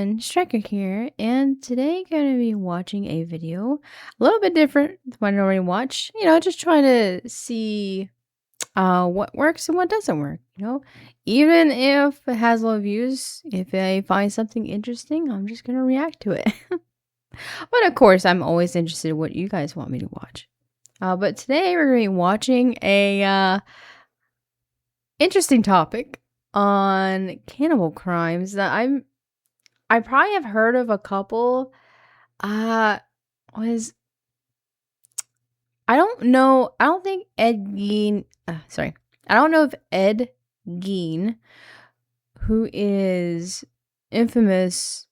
everyone, Stryker here, and today going to be watching a video a little bit different than what I normally watch. Just trying to see what works and what doesn't work. Even if it has low views, if I find something interesting, I'm just going to react to it. But of course, I'm always interested in what you guys want me to watch. But today we're going to be watching a interesting topic on cannibal crimes that I probably have heard of a couple. Was I don't know. I don't think Ed Gein. Sorry, I don't know if Ed Gein, who is infamous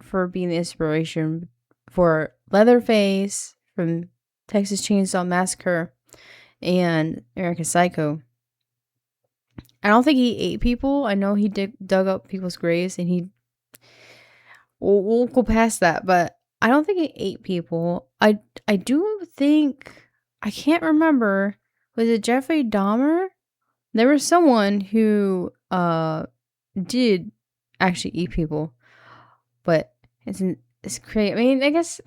for being the inspiration for Leatherface from Texas Chainsaw Massacre and American Psycho. I don't think he ate people. I know he dug up people's graves, and we'll go past that, but I don't think he ate people. I do think, I can't remember, was it Jeffrey Dahmer? There was someone who did actually eat people, but it's crazy. I mean, I guess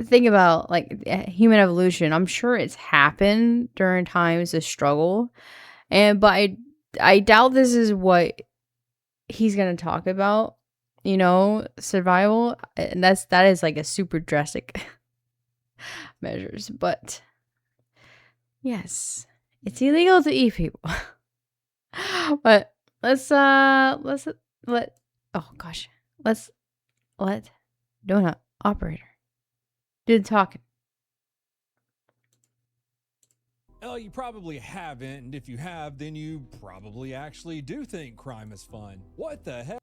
think about like human evolution. I'm sure it's happened during times of struggle, but I doubt this is what he's gonna talk about. Survival, and that is like a super drastic measures. But yes, it's illegal to eat people. But let's let donut operator do the talking. Oh, you probably haven't, and if you have, then you probably actually do think crime is fun. What the heck?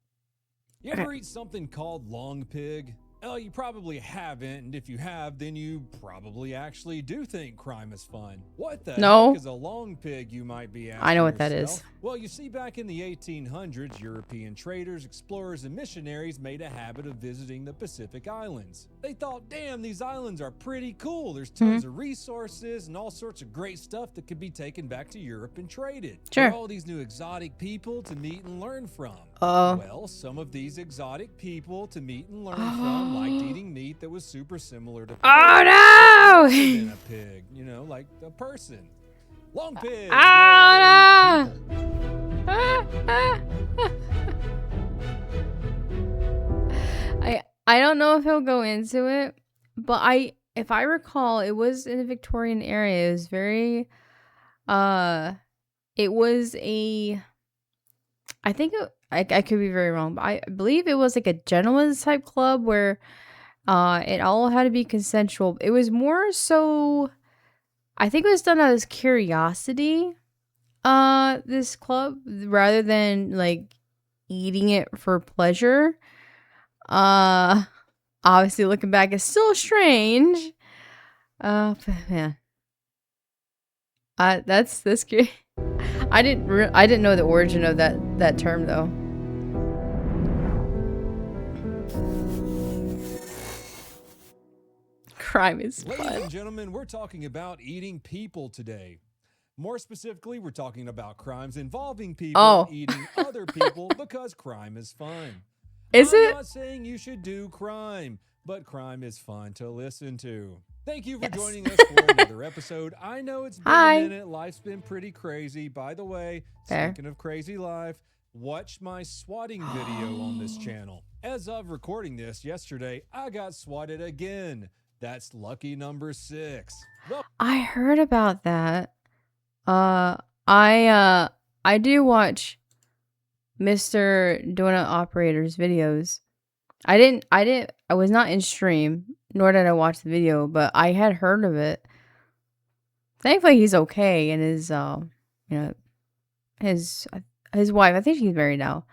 You ever eat something called long pig? Oh, you probably haven't, and if you have, then you probably actually do think crime is fun. What the heck is a long pig, you might be asking I know what yourself? that is. Well, you see, back in the 1800s, European traders, explorers, and missionaries made a habit of visiting the Pacific Islands. They thought, damn, these islands are pretty cool. There's tons of resources and all sorts of great stuff that could be taken back to Europe and traded. Sure. There are all these new exotic people to meet and learn from. Well, some of these exotic people to meet and learn from liked eating meat that was super similar to pig. Oh no! Than a pig, like a person. Long pig. Oh no! I don't know if he'll go into it, but if I recall, it was in the Victorian area. It was very it was I could be very wrong, but I believe it was like a gentleman's type club where it all had to be consensual. It was more so, I think it was done out of curiosity, this club, rather than like eating it for pleasure. Obviously looking back, it's still strange. But man, that's scary. I didn't know the origin of that term though. Crime is fun. Ladies and gentlemen, we're talking about eating people today. More specifically, we're talking about crimes involving people eating other people because crime is fun. I'm not saying you should do crime, but crime is fun to listen to. Thank you for joining us for another episode. I know it's been a minute. Life's been pretty crazy. By the way, speaking of crazy life, watch my swatting video on this channel. As of recording this yesterday, I got swatted again. That's lucky number 6. Well, I heard about that. I do watch Mr. Donut Operator's videos. I was not in stream, nor did I watch the video, but I had heard of it. Thankfully he's okay, and his wife, I think she's married now.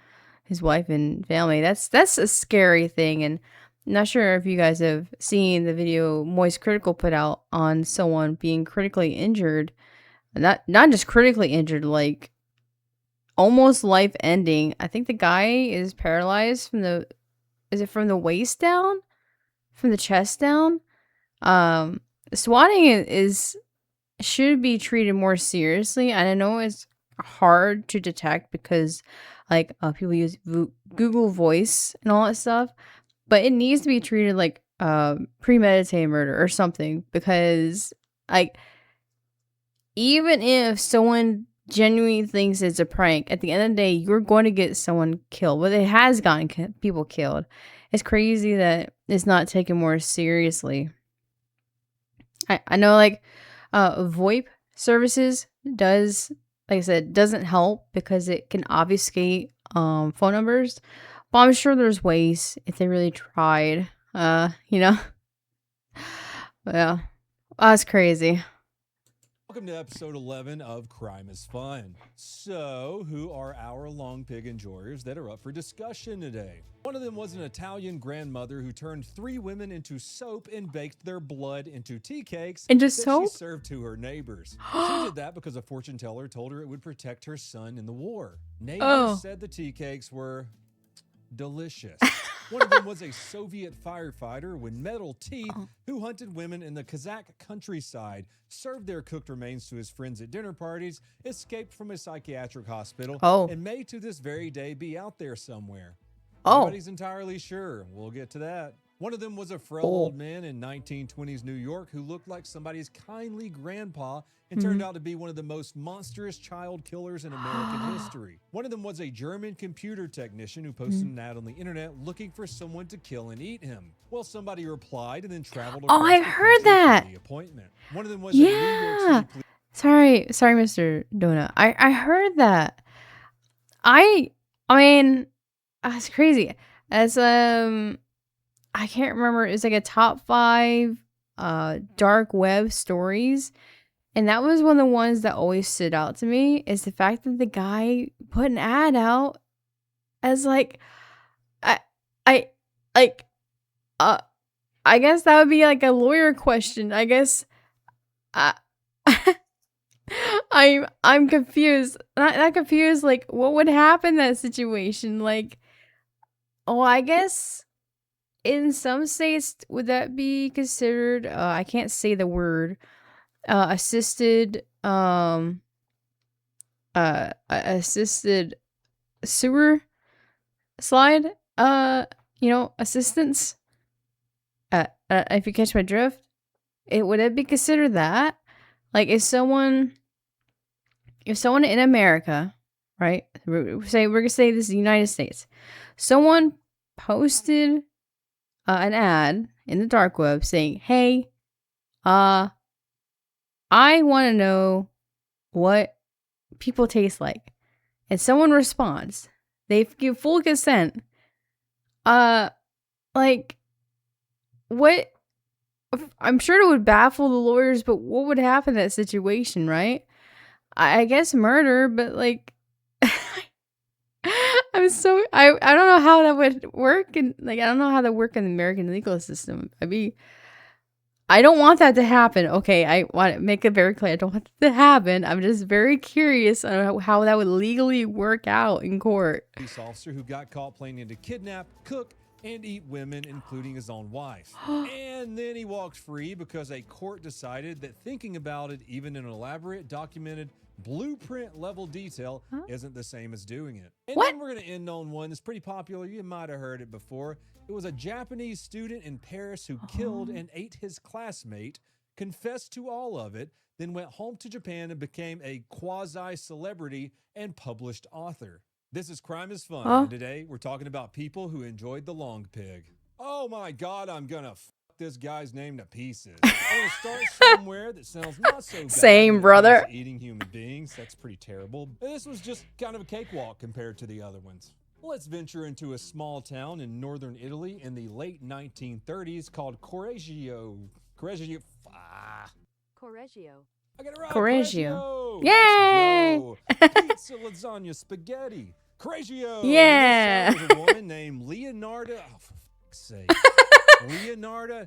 His wife and family. That's a scary thing, and I'm not sure if you guys have seen the video Moist Critical put out on someone being critically injured. Not just critically injured, like almost life ending. I think the guy is paralyzed from the waist down? From the chest down? Swatting should be treated more seriously. And I know it's hard to detect because like people use Google Voice and all that stuff, but it needs to be treated like premeditated murder or something, because like even if someone genuinely thinks it's a prank, at the end of the day, you're going to get someone killed. But it has gotten people killed. It's crazy that it's not taken more seriously. I know, like, VoIP services does, like I said, doesn't help because it can obfuscate phone numbers. But I'm sure there's ways if they really tried. You know? Yeah. That's crazy. Welcome to episode 11 of Crime is Fun. So, who are our long pig enjoyers that are up for discussion today? One of them was an Italian grandmother who turned 3 women into soap and baked their blood into tea cakes that she served to her neighbors. She did that because a fortune teller told her it would protect her son in the war. Neighbors said the tea cakes were delicious. One of them was a Soviet firefighter with metal teeth who hunted women in the Kazakh countryside, served their cooked remains to his friends at dinner parties, escaped from a psychiatric hospital, and may to this very day be out there somewhere. Nobody's entirely sure. We'll get to that. One of them was a frail old man in 1920s New York who looked like somebody's kindly grandpa and turned out to be one of the most monstrous child killers in American history. One of them was a German computer technician who posted an ad on the internet looking for someone to kill and eat him. Well, somebody replied and then traveled across I heard that. the appointment. One of them was a New York City Sorry, Mr. Donut. I heard that. I mean, that's crazy. As I can't remember. It's like a top 5 dark web stories. And that was one of the ones that always stood out to me, is the fact that the guy put an ad out as like, I guess that would be like a lawyer question. I guess, I'm confused. Not confused. Like, what would happen in that situation? Like, I guess in some states, would that be considered, I can't say the word, assisted assisted sewer slide, assistance, if you catch my drift. Would it be considered that? Like, if someone in America, right, we're gonna say this is the United States, someone posted an ad in the dark web saying, hey, I want to know what people taste like. And someone responds. They give full consent. Like, what? I'm sure it would baffle the lawyers, but what would happen in that situation, right? I guess murder, but like, I don't know how that would work. And like, I don't know how that work in the American legal system. I don't want that to happen. Okay, I want to make it very clear. I don't want that to happen. I'm just very curious on how that would legally work out in court. Police officer who got caught planning to kidnap, cook, and eat women, including his own wife. And then he walked free because a court decided that thinking about it, even in elaborate, documented, blueprint-level detail, isn't the same as doing it. And then we're going to end on one that's pretty popular. You might have heard it before. It was a Japanese student in Paris who killed and ate his classmate, confessed to all of it, then went home to Japan and became a quasi-celebrity and published author. This is Crime is Fun, and today we're talking about people who enjoyed the long pig. Oh my God, I'm gonna this guy's name to pieces. I'm gonna start somewhere that sounds not so bad. Same, brother. Eating human beings, that's pretty terrible. This was just kind of a cakewalk compared to the other ones. Let's venture into a small town in northern Italy in the late 1930s called Correggio. Correggio. I got it right. Correggio. Yay! Pizza, lasagna, spaghetti. Correggio. Yeah. There was a woman named Leonarda. Oh, for fuck's sake. Leonarda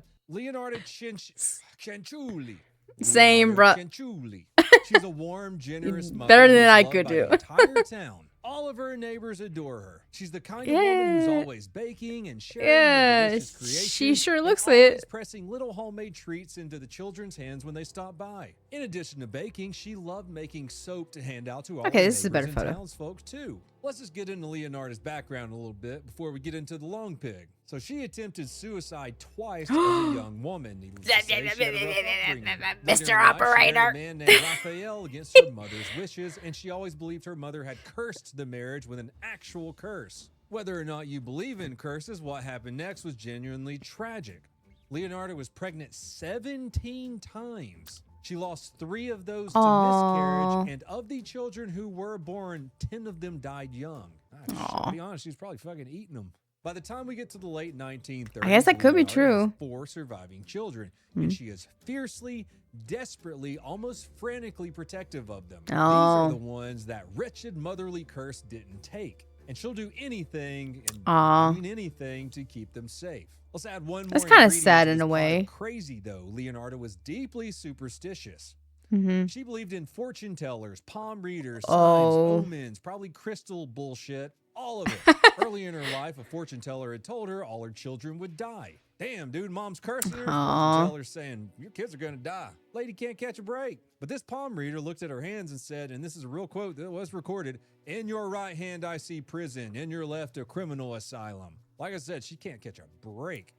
Cianciulli. Same, bro. Cianciulli. She's a warm, generous mother. Better than I could do. The entire town. All of her neighbors adore her. She's the kind of woman who's always baking and sharing her delicious creations. She sure looks it. Pressing little homemade treats into the children's hands when they stop by. In addition to baking, she loved making soap to hand out to all the neighbors and townsfolk too. Let's just get into Leonardo's background a little bit before we get into the long pig. So she attempted suicide twice as a young woman. Needless to say, she had a rough upbringing. Mr. Life, Operator. she married a man named Raphael against her mother's wishes, and she always believed her mother had cursed the marriage with an actual curse. Whether or not you believe in curses, what happened next was genuinely tragic. Leonardo was pregnant 17 times. She lost 3 of those to miscarriage, and of the children who were born, 10 of them died young. To be honest, she's probably fucking eating them. By the time we get to the late 1930s, I guess that could be true. Has 4 surviving children, and she is fiercely, desperately, almost frantically protective of them. These are the ones that wretched motherly curse didn't take, and she'll do anything and mean anything to keep them safe. Let's add one more. That's kind of sad in a way. Crazy though, Leonardo was deeply superstitious. Mm-hmm. She believed in fortune tellers, palm readers, signs, omens, probably crystal bullshit, all of it. Early in her life, a fortune teller had told her all her children would die. Damn, dude, mom's cursing her. Fortune teller's saying, your kids are going to die. Lady can't catch a break. But this palm reader looked at her hands and said, and this is a real quote that was recorded, in your right hand I see prison, in your left a criminal asylum. Like I said, she can't catch a break.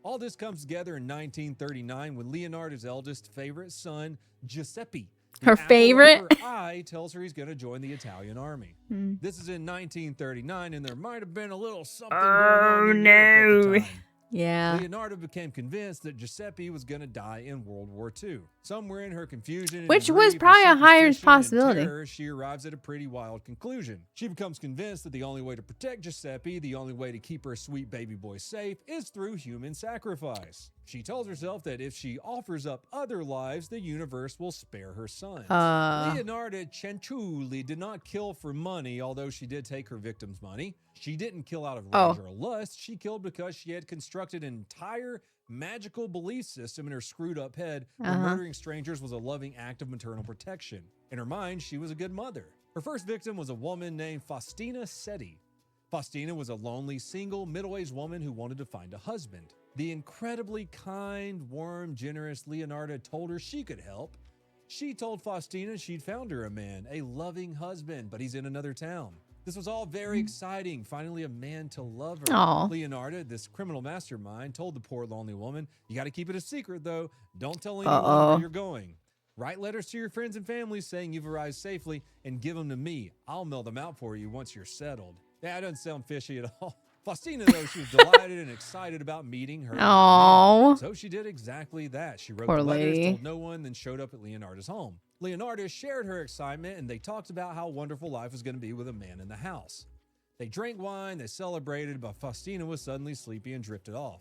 All this comes together in 1939 when Leonardo's eldest favorite son, Giuseppe, her favorite, her eye, tells her he's going to join the Italian army. This is in 1939, and there might have been a little something going on in Europe at the time. Yeah. Leonardo became convinced that Giuseppe was going to die in World War II. Somewhere in her confusion, which was probably a higher possibility. Terror, she arrives at a pretty wild conclusion. She becomes convinced that the only way to protect Giuseppe, the only way to keep her sweet baby boy safe, is through human sacrifice. She tells herself that if she offers up other lives, the universe will spare her sons. Leonardo Cenciulli did not kill for money, although she did take her victims' money. She didn't kill out of rage or lust. She killed because she had constructed an entire magical belief system in her screwed up head where murdering strangers was a loving act of maternal protection. In her mind, she was a good mother. Her first victim was a woman named Faustina Seti. Faustina was a lonely, single, middle-aged woman who wanted to find a husband. The incredibly kind, warm, generous Leonardo told her she could help. She told Faustina she'd found her a man, a loving husband, but he's in another town. This was all very exciting. Finally, a man to love her. Leonardo, this criminal mastermind, told the poor lonely woman, you got to keep it a secret, though. Don't tell anyone where you're going. Write letters to your friends and family saying you've arrived safely and give them to me. I'll mail them out for you once you're settled. Yeah, it doesn't sound fishy at all. Faustina, though, she was delighted and excited about meeting her. So she did exactly that. She wrote the letters, told no one, then showed up at Leonardo's home. Leonardo shared her excitement, and they talked about how wonderful life was going to be with a man in the house. They drank wine, they celebrated, but Faustina was suddenly sleepy and drifted off.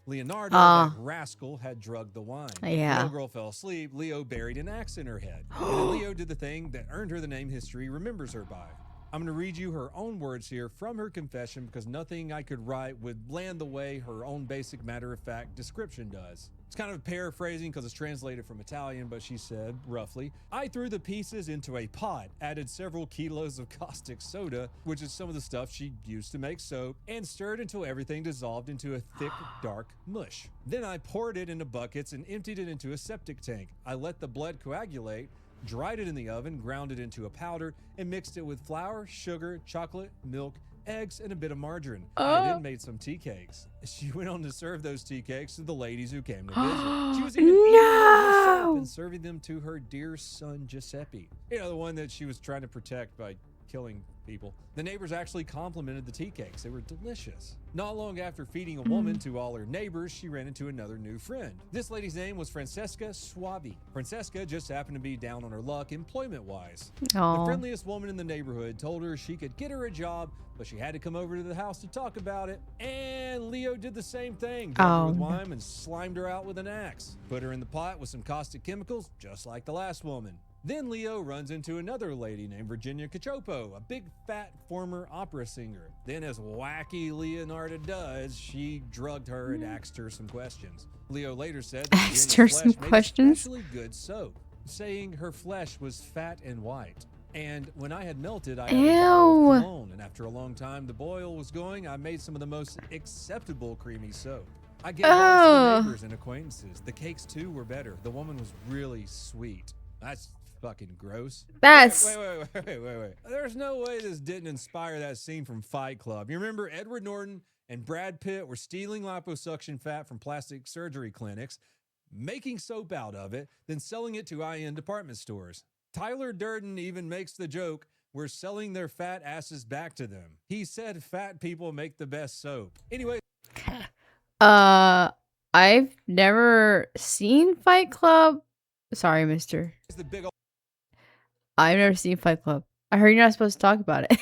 Leonardo, that rascal, had drugged the wine. The little girl fell asleep. Leo buried an axe in her head. And then Leo did the thing that earned her the name history remembers her by. I'm going to read you her own words here from her confession because nothing I could write would land the way her own basic matter-of-fact description does. It's kind of paraphrasing because it's translated from Italian, but she said, roughly, I threw the pieces into a pot, added several kilos of caustic soda, which is some of the stuff she used to make soap, and stirred until everything dissolved into a thick, dark mush. Then I poured it into buckets and emptied it into a septic tank. I let the blood coagulate, dried it in the oven, ground it into a powder, and mixed it with flour, sugar, chocolate, milk, eggs, and a bit of margarine. I then made some tea cakes. She went on to serve those tea cakes to the ladies who came to visit. She was even eating them herself and serving them to her dear son, Giuseppe. You know, the one that she was trying to protect by killing people. The neighbors actually complimented the tea cakes. They were delicious. Not long after feeding a woman to all her neighbors, she ran into another new friend. This lady's name was Francesca Suavi. Francesca just happened to be down on her luck employment-wise. The friendliest woman in the neighborhood told her she could get her a job, but she had to come over to the house to talk about it. And Leo did the same thing. Drugged her with wine and slimed her out with an axe. Put her in the pot with some caustic chemicals, just like the last woman. Then Leo runs into another lady named Virginia Cacioppo, a big fat former opera singer. Then, as wacky Leonardo does, she drugged her and asked her some questions. Leo later said that asked her some questions. Especially good soap, saying her flesh was fat and white. And when I had melted, I had a bottle of cologne, and after a long time the boil was going, I made some of the most acceptable creamy soap. I gave all to the neighbors and acquaintances. The cakes too were better. The woman was really sweet. That's fucking gross. That's Wait. There's no way this didn't inspire that scene from Fight Club. You remember Edward Norton and Brad Pitt were stealing liposuction fat from plastic surgery clinics, making soap out of it, then selling it to high-end department stores. Tyler Durden even makes the joke, we're selling their fat asses back to them. He said fat people make the best soap. Anyway. I've never seen Fight Club. Sorry, mister. I've never seen Fight Club. I heard you're not supposed to talk about it.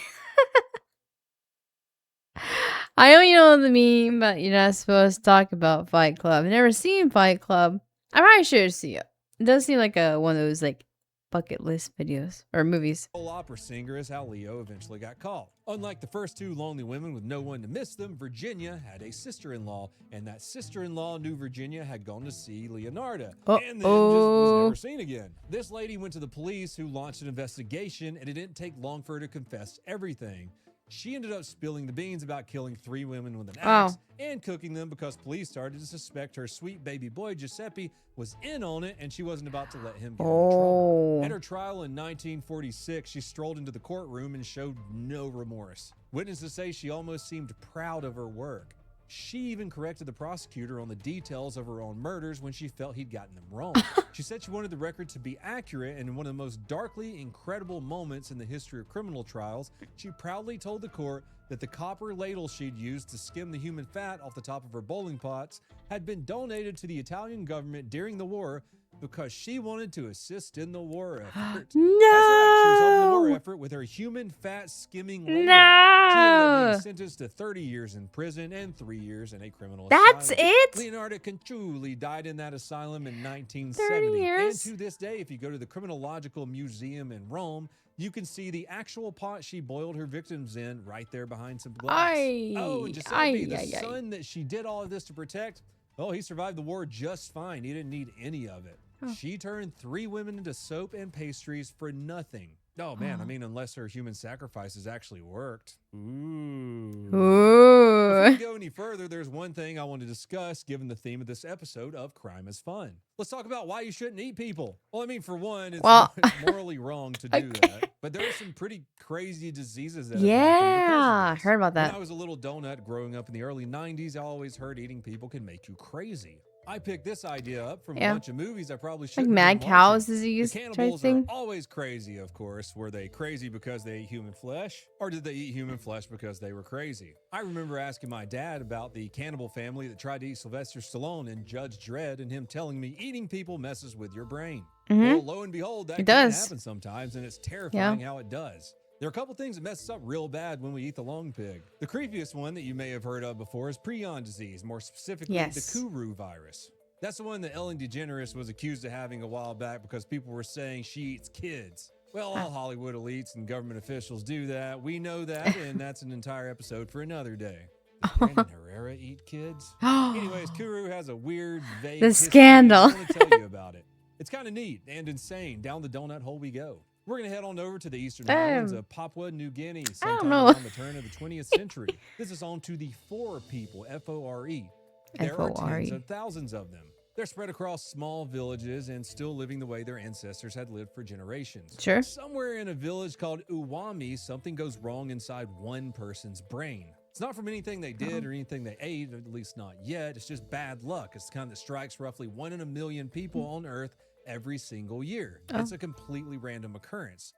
I know you know the meme, but you're not supposed to talk about Fight Club. I've never seen Fight Club. I probably should see it. It does seem like one of those like bucket list videos or movies. Opera singer is how Leo eventually got caught. Unlike the first two lonely women with no one to miss them, Virginia had a sister-in-law, and that sister-in-law knew Virginia had gone to see Leonardo, and then just was never seen again. This lady went to the police, who launched an investigation, and it didn't take long for her to confess everything. She ended up spilling the beans about killing 3 women with an axe and cooking them because police started to suspect her sweet baby boy Giuseppe was in on it, and she wasn't about to let him get into trouble. At her trial in 1946, she strolled into the courtroom and showed no remorse. Witnesses say she almost seemed proud of her work. She even corrected the prosecutor on the details of her own murders when she felt he'd gotten them wrong. She said she wanted the record to be accurate, and in one of the most darkly incredible moments in the history of criminal trials, she proudly told the court that the copper ladle she'd used to skim the human fat off the top of her bowling pots had been donated to the Italian government during the war because she wanted to assist in the war effort. No! That's right, she was helping the war effort with her human fat skimming ladle. No! She ended up being sentenced to 30 years in prison and 3 years in a criminal That's asylum. it? Leonardo Canciulli died in that asylum in 30 1970. years? And to this day, if you go to the Criminological Museum in Rome, you can see the actual pot she boiled her victims in right there behind some glass. And Giuseppe, the son that she did all of this to protect, he survived the war just fine. He didn't need any of it. She turned 3 women into soap and pastries for nothing. Oh, man, I mean, unless her human sacrifices actually worked. Ooh. Before we go any further, there's one thing I want to discuss given the theme of this episode of Crime is Fun. Let's talk about why you shouldn't eat people. Well, I mean, for one, it's morally wrong to do that. But there are some pretty crazy diseases that have happened because of this. I heard about that. When I was a little donut growing up in the early 90s, I always heard eating people can make you crazy. I picked this idea up from a bunch of movies I probably shouldn't like have mad cow's disease. The cannibals are always crazy, of course. Were they crazy because they ate human flesh? Or did they eat human flesh because they were crazy? I remember asking my dad about the cannibal family that tried to eat Sylvester Stallone in Judge Dredd, and him telling me eating people messes with your brain. Well, lo and behold, that can happen sometimes, and it's terrifying how it does. There are a couple things that mess us up real bad when we eat the long pig. The creepiest one that you may have heard of before is prion disease, more specifically the Kuru virus. That's the one that Ellen DeGeneres was accused of having a while back because people were saying she eats kids. Well, all Hollywood elites and government officials do that. We know that, and that's an entire episode for another day. Does Brandon Herrera eat kids? Anyways, Kuru has a weird, vague history. Scandal. I want to tell you about it. It's kind of neat and insane. Down the donut hole we go. We're going to head on over to the eastern islands of Papua New Guinea sometime around the turn of the 20th century. This is on to the Fore people, F-O-R-E. There are tens of thousands of them. They're spread across small villages and still living the way their ancestors had lived for generations. Sure. Somewhere in a village called Uwami, something goes wrong inside one person's brain. It's not from anything they did or anything they ate, at least not yet. It's just bad luck. It's the kind that strikes roughly 1 in a million people on Earth every single year. It's a completely random occurrence.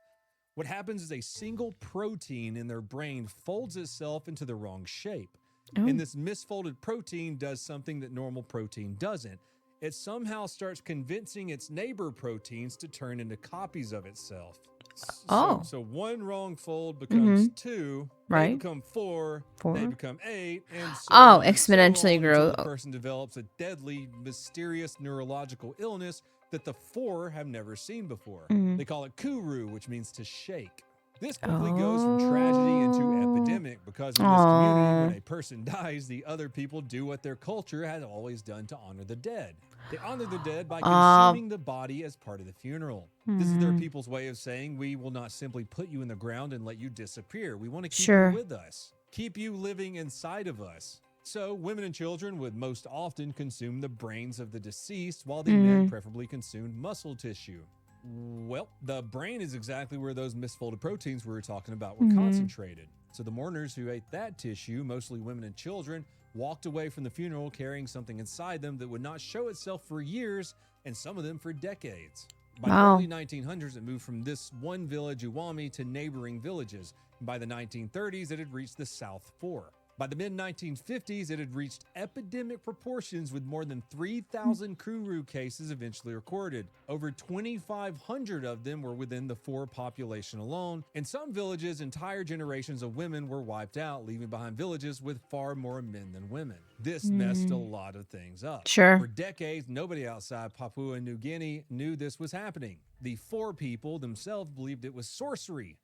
What happens is a single protein in their brain folds itself into the wrong shape. And this misfolded protein does something that normal protein doesn't. It somehow starts convincing its neighbor proteins to turn into copies of itself. So one wrong fold becomes 2, they become 4, they become 8, and so exponentially grow. The person develops a deadly, mysterious neurological illness that the 4 have never seen before. They call it Kuru, which means to shake. This quickly goes from tragedy into epidemic because in this community, when a person dies, the other people do what their culture has always done to honor the dead. They honor the dead by consuming the body as part of the funeral. This is their people's way of saying, we will not simply put you in the ground and let you disappear. We want to keep you with us, keep you living inside of us. So women and children would most often consume the brains of the deceased while the men preferably consumed muscle tissue. Well, the brain is exactly where those misfolded proteins we were talking about were concentrated. So the mourners who ate that tissue, mostly women and children, walked away from the funeral carrying something inside them that would not show itself for years, and some of them for decades. By the early 1900s, it moved from this one village, Uwami, to neighboring villages. And by the 1930s, it had reached the South Four. By the mid-1950s, it had reached epidemic proportions with more than 3,000 kuru cases eventually recorded. Over 2,500 of them were within the Four population alone. In some villages, entire generations of women were wiped out, leaving behind villages with far more men than women. This messed a lot of things up. Sure. For decades, nobody outside Papua New Guinea knew this was happening. The Four people themselves believed it was sorcery.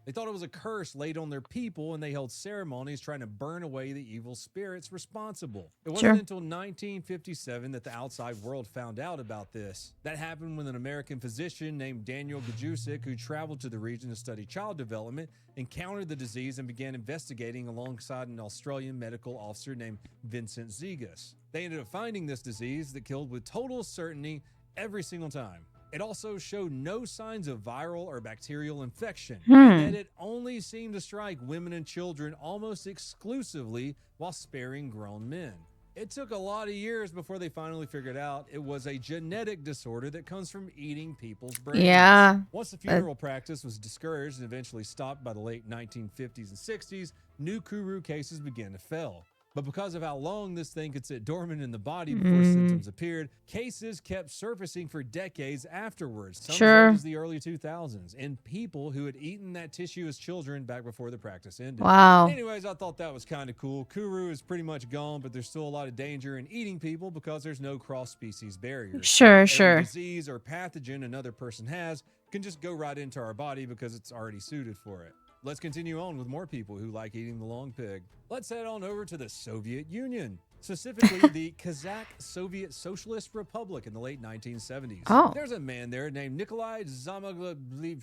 They thought it was a curse laid on their people, and they held ceremonies trying to burn away the evil spirits responsible. It wasn't until 1957 that the outside world found out about this. That happened when an American physician named Daniel Gajusik, who traveled to the region to study child development, encountered the disease and began investigating alongside an Australian medical officer named Vincent Zegas. They ended up finding this disease that killed with total certainty every single time. It also showed no signs of viral or bacterial infection, and that it only seemed to strike women and children almost exclusively while sparing grown men. It took a lot of years before they finally figured out it was a genetic disorder that comes from eating people's brains. Yeah. Once the funeral practice was discouraged and eventually stopped by the late 1950s and 60s, new kuru cases began to fail. But because of how long this thing could sit dormant in the body before symptoms appeared, cases kept surfacing for decades afterwards, some as late as the early 2000s, in people who had eaten that tissue as children back before the practice ended. Wow. Anyways, I thought that was kind of cool. Kuru is pretty much gone, but there's still a lot of danger in eating people because there's no cross-species barriers. Sure. Every disease or pathogen another person has can just go right into our body because it's already suited for it. Let's continue on with more people who like eating the long pig. Let's head on over to the Soviet Union, specifically the Kazakh Soviet Socialist Republic in the late 1970s. Oh. There's a man there named Nikolai Zamaglev.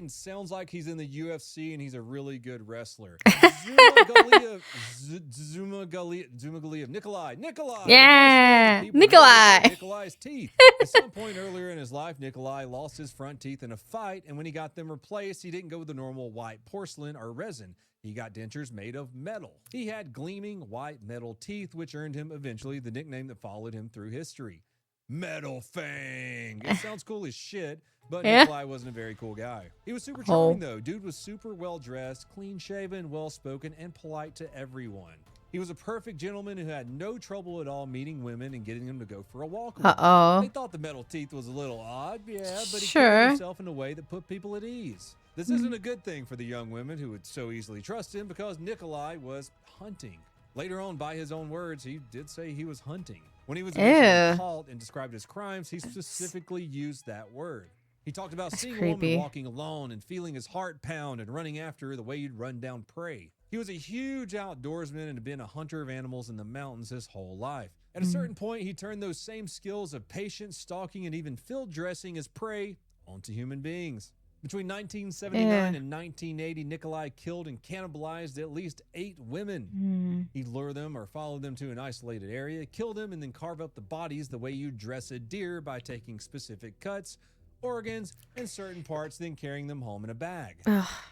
Sounds like he's in the UFC and he's a really good wrestler. Zumagaliyev. Nikolai. Yeah. Nikolai. Nikolai's teeth. At some point earlier in his life, Nikolai lost his front teeth in a fight, and when he got them replaced, he didn't go with the normal white porcelain or resin. He got dentures made of metal. He had gleaming white metal teeth, which earned him eventually the nickname that followed him through history. Metal Fang. It sounds cool as shit, but Nikolai wasn't a very cool guy. He was super charming, though. Dude was super well-dressed, clean-shaven, well-spoken, and polite to everyone. He was a perfect gentleman who had no trouble at all meeting women and getting them to go for a walk with him. They thought the metal teeth was a little odd, but he carried himself in a way that put people at ease. This isn't a good thing for the young women who would so easily trust him because Nikolai was hunting. Later on, by his own words, he did say he was hunting. When he was eventually caught and described his crimes, he specifically used that word. He talked about seeing a woman walking alone and feeling his heart pound and running after her the way you'd run down prey. He was a huge outdoorsman and had been a hunter of animals in the mountains his whole life. At a certain point, he turned those same skills of patience, stalking, and even field dressing as prey onto human beings. Between 1979 and 1980, Nikolai killed and cannibalized at least 8 women. He'd lure them or follow them to an isolated area, kill them, and then carve up the bodies the way you dress a deer by taking specific cuts, organs, and certain parts, then carrying them home in a bag.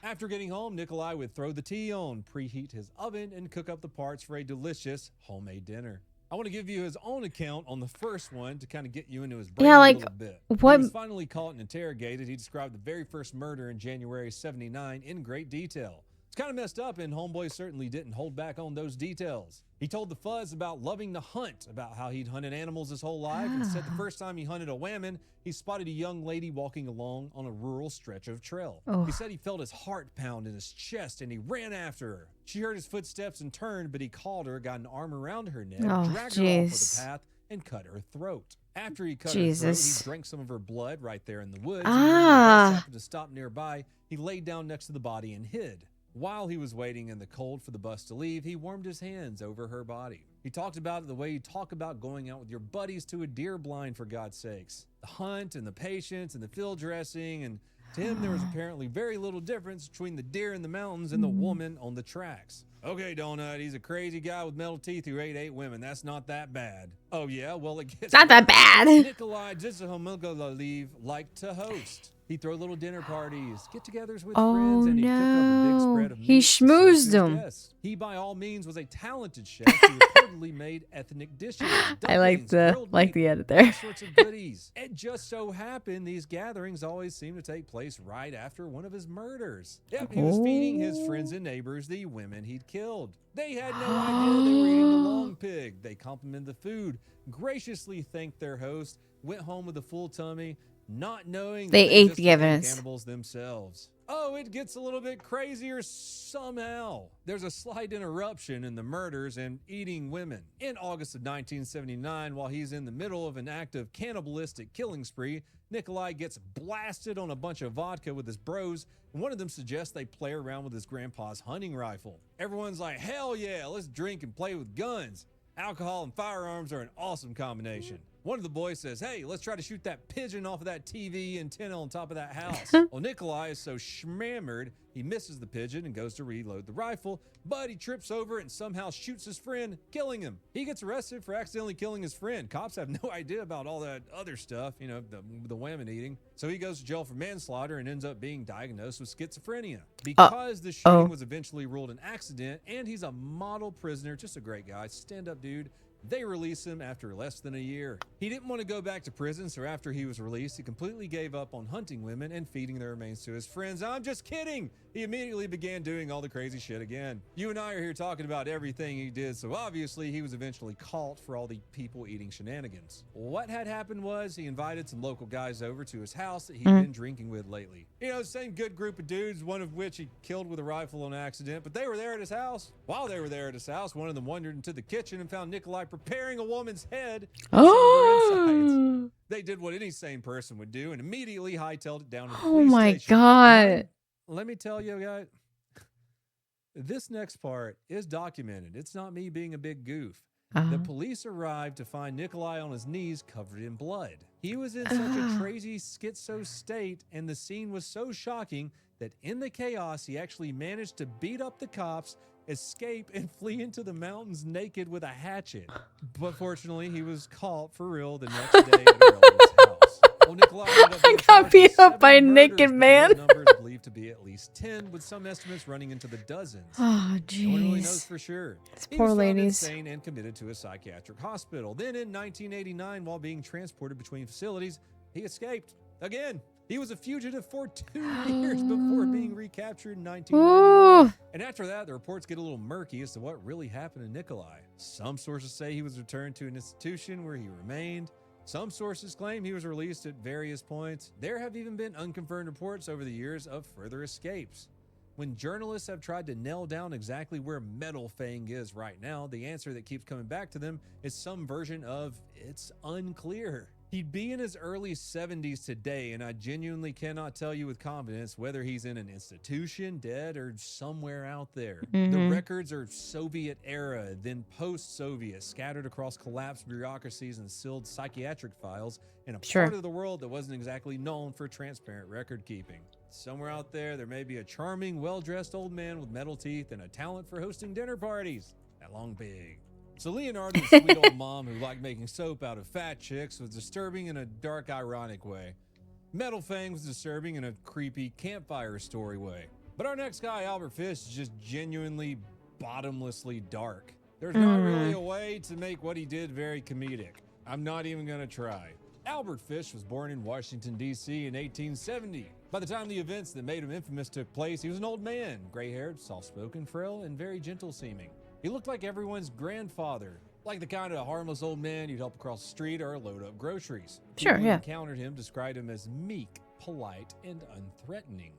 After getting home, Nikolai would throw the tea on, preheat his oven, and cook up the parts for a delicious homemade dinner. I want to give you his own account on the first one to kind of get you into his brain a little bit. When he was finally caught and interrogated, he described the very first murder in January 79 in great detail. It's kind of messed up, and Homeboy certainly didn't hold back on those details. He told the Fuzz about loving to hunt, about how he'd hunted animals his whole life, and said the first time he hunted a whammon, he spotted a young lady walking along on a rural stretch of trail. He said he felt his heart pound in his chest, and he ran after her. She heard his footsteps and turned, but he called her, got an arm around her neck, dragged her off of the path, and cut her throat. After he cut her throat, he drank some of her blood right there in the woods, and when the Fuzz happened to stop nearby, he laid down next to the body and hid. While he was waiting in the cold for the bus to leave, he warmed his hands over her body. He talked about it the way you talk about going out with your buddies to a deer blind, for God's sakes. The hunt and the patience and the field dressing, and to him there was apparently very little difference between the deer in the mountains and the woman on the tracks. Okay, Donut, he's a crazy guy with metal teeth who ate 8 women. That's not that bad. Oh, yeah? Well, it gets Not that worse. bad. Nikolai Dzhomilgoliv liked to host. He'd throw little dinner parties, get-togethers with Oh friends, and he'd cook up a big no. spread of He meat to serve to schmoozed his them. guests. He, by all means, was a talented chef who reportedly made ethnic dishes. I like Dumplings, the edit all there. sorts of goodies. It just so happened these gatherings always seemed to take place right after one of his murders. Yep, he was feeding his friends and neighbors the women he'd killed. They had no idea they were eating the long pig. They complimented the food, graciously thanked their host, went home with a full tummy, not knowing They that ate just the became evidence. cannibals themselves. Oh, it gets a little bit crazier somehow. There's a slight interruption in the murders and eating women. In August of 1979, while he's in the middle of an active cannibalistic killing spree, Nikolai gets blasted on a bunch of vodka with his bros, and one of them suggests they play around with his grandpa's hunting rifle. Everyone's like, hell yeah, let's drink and play with guns. Alcohol and firearms are an awesome combination. One of the boys says, hey, let's try to shoot that pigeon off of that TV antenna on top of that house. Well, Nikolai is so schmammered, he misses the pigeon and goes to reload the rifle, but he trips over it and somehow shoots his friend, killing him. He gets arrested for accidentally killing his friend. Cops have no idea about all that other stuff, you know, the women eating. So he goes to jail for manslaughter and ends up being diagnosed with schizophrenia. Because the shooting was eventually ruled an accident and he's a model prisoner, just a great guy, stand-up dude, they release him after less than a year. He didn't want to go back to prison, so after he was released, he completely gave up on hunting women and feeding their remains to his friends. I'm just kidding! He immediately began doing all the crazy shit again. You and I are here talking about everything he did, so obviously he was eventually caught for all the people-eating shenanigans. What had happened was he invited some local guys over to his house that he'd been drinking with lately. You know, same good group of dudes, one of which he killed with a rifle on accident, but they were there at his house. While they were there at his house, one of them wandered into the kitchen and found Nikolai preparing a woman's head with some of her insides. They did what any sane person would do and immediately hightailed it down to the police station. God. Let me tell you, guys, this next part is documented. It's not me being a big goof. The police arrived to find Nikolai on his knees covered in blood. He was in such a crazy schizo state, and the scene was so shocking that in the chaos, he actually managed to beat up the cops, escape, and flee into the mountains naked with a hatchet. But fortunately, he was caught for real the next day at a relative's house. Well, Nikolai got beat up by a naked man. Numbers believed to be at least 10, with some estimates running into the dozens. Oh, jeez. No one really knows for sure. These poor ladies. He was found insane and committed to a psychiatric hospital. Then in 1989, while being transported between facilities, he escaped. Again, he was a fugitive for 2 years before being recaptured in 1991. And after that, the reports get a little murky as to what really happened to Nikolai. Some sources say he was returned to an institution where he remained. Some sources claim he was released at various points. There have even been unconfirmed reports over the years of further escapes. When journalists have tried to nail down exactly where Metal Fang is right now, the answer that keeps coming back to them is some version of, it's unclear. He'd be in his early 70s today, and I genuinely cannot tell you with confidence whether he's in an institution, dead, or somewhere out there. The records are Soviet era, then post-Soviet, scattered across collapsed bureaucracies and sealed psychiatric files in a part of the world that wasn't exactly known for transparent record keeping. Somewhere out there, there may be a charming, well-dressed old man with metal teeth and a talent for hosting dinner parties. That long pig. So Leonardo's sweet old mom who liked making soap out of fat chicks was disturbing in a dark, ironic way. Metal Fang was disturbing in a creepy campfire story way. But our next guy, Albert Fish, is just genuinely bottomlessly dark. There's not really a way to make what he did very comedic. I'm not even gonna try. Albert Fish was born in Washington, D.C. in 1870. By the time the events that made him infamous took place, he was an old man, gray-haired, soft-spoken, frail, and very gentle-seeming. He looked like everyone's grandfather, like the kind of harmless old man you'd help across the street or load up groceries. People who encountered him described him as meek, polite, and unthreatening.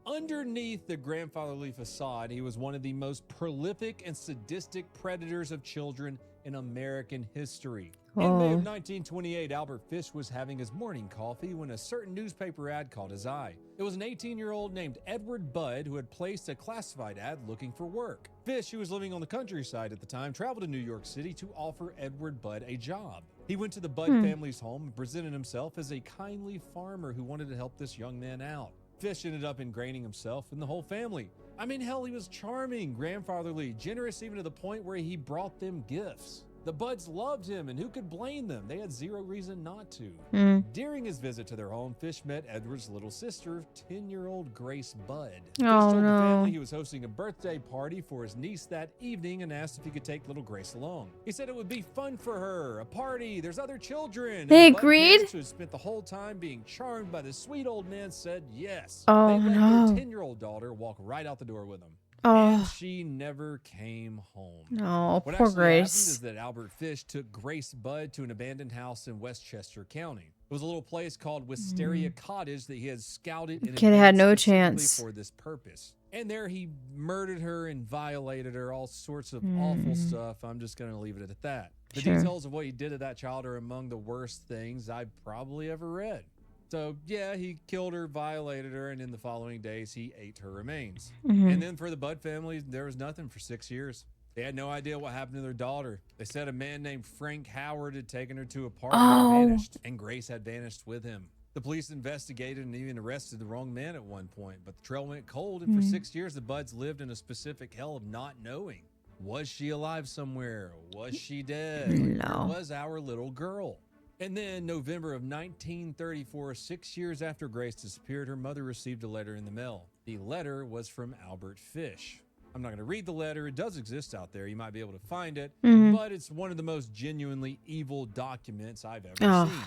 Underneath the grandfatherly facade, he was one of the most prolific and sadistic predators of children in American history. In May of 1928, Albert Fish was having his morning coffee when a certain newspaper ad caught his eye. It was an 18-year-old named Edward Budd who had placed a classified ad looking for work. Fish, who was living on the countryside at the time, traveled to New York City to offer Edward Budd a job. He went to the Budd family's home and presented himself as a kindly farmer who wanted to help this young man out. Fish ended up ingraining himself in the whole family. I mean, hell, he was charming, grandfatherly, generous, even to the point where he brought them gifts. The Buds loved him, and who could blame them? They had zero reason not to. During his visit to their home, Fish met Edward's little sister, 10-year-old Grace Budd. Fish told the family he was hosting a birthday party for his niece that evening and asked if he could take little Grace along. He said it would be fun for her, a party, there's other children. They and agreed? Bud parents, who had spent the whole time being charmed by the sweet old man, said yes. Oh, they let no. their 10-year-old daughter walk right out the door with him. Oh. And she never came home. No, What poor actually Grace. happened is that Albert Fish took Grace Budd to an abandoned house in Westchester County. It was a little place called Wisteria Cottage that he had scouted in Kid had advance no specifically chance. for this purpose. And there he murdered her and violated her, all sorts of awful stuff. I'm just going to leave it at that. The details of what he did to that child are among the worst things I've probably ever read. So, yeah, he killed her, violated her, and in the following days, he ate her remains. And then for the Budd family, there was nothing for 6 years. They had no idea what happened to their daughter. They said a man named Frank Howard had taken her to a party and vanished, and Grace had vanished with him. The police investigated and even arrested the wrong man at one point, but the trail went cold, and for 6 years, the Budds lived in a specific hell of not knowing. Was she alive somewhere? Was she dead? No. Where was our little girl? And then November of 1934, 6 years after Grace disappeared, her mother received a letter in the mail. The letter was from Albert Fish. I'm not going to read the letter. It does exist out there. You might be able to find it, but it's one of the most genuinely evil documents I've ever seen.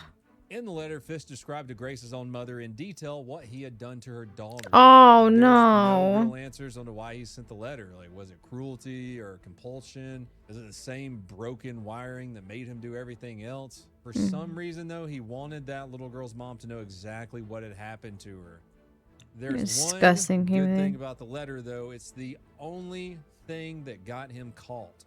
In the letter, Fish described to Grace's own mother in detail what he had done to her daughter. Oh, There's no. no real answers on why he sent the letter. Like, was it cruelty or compulsion? Is it the same broken wiring that made him do everything else? For some reason, though, he wanted that little girl's mom to know exactly what had happened to her. There's Disgusting one good human thing being. about the letter, though. It's the only thing that got him caught.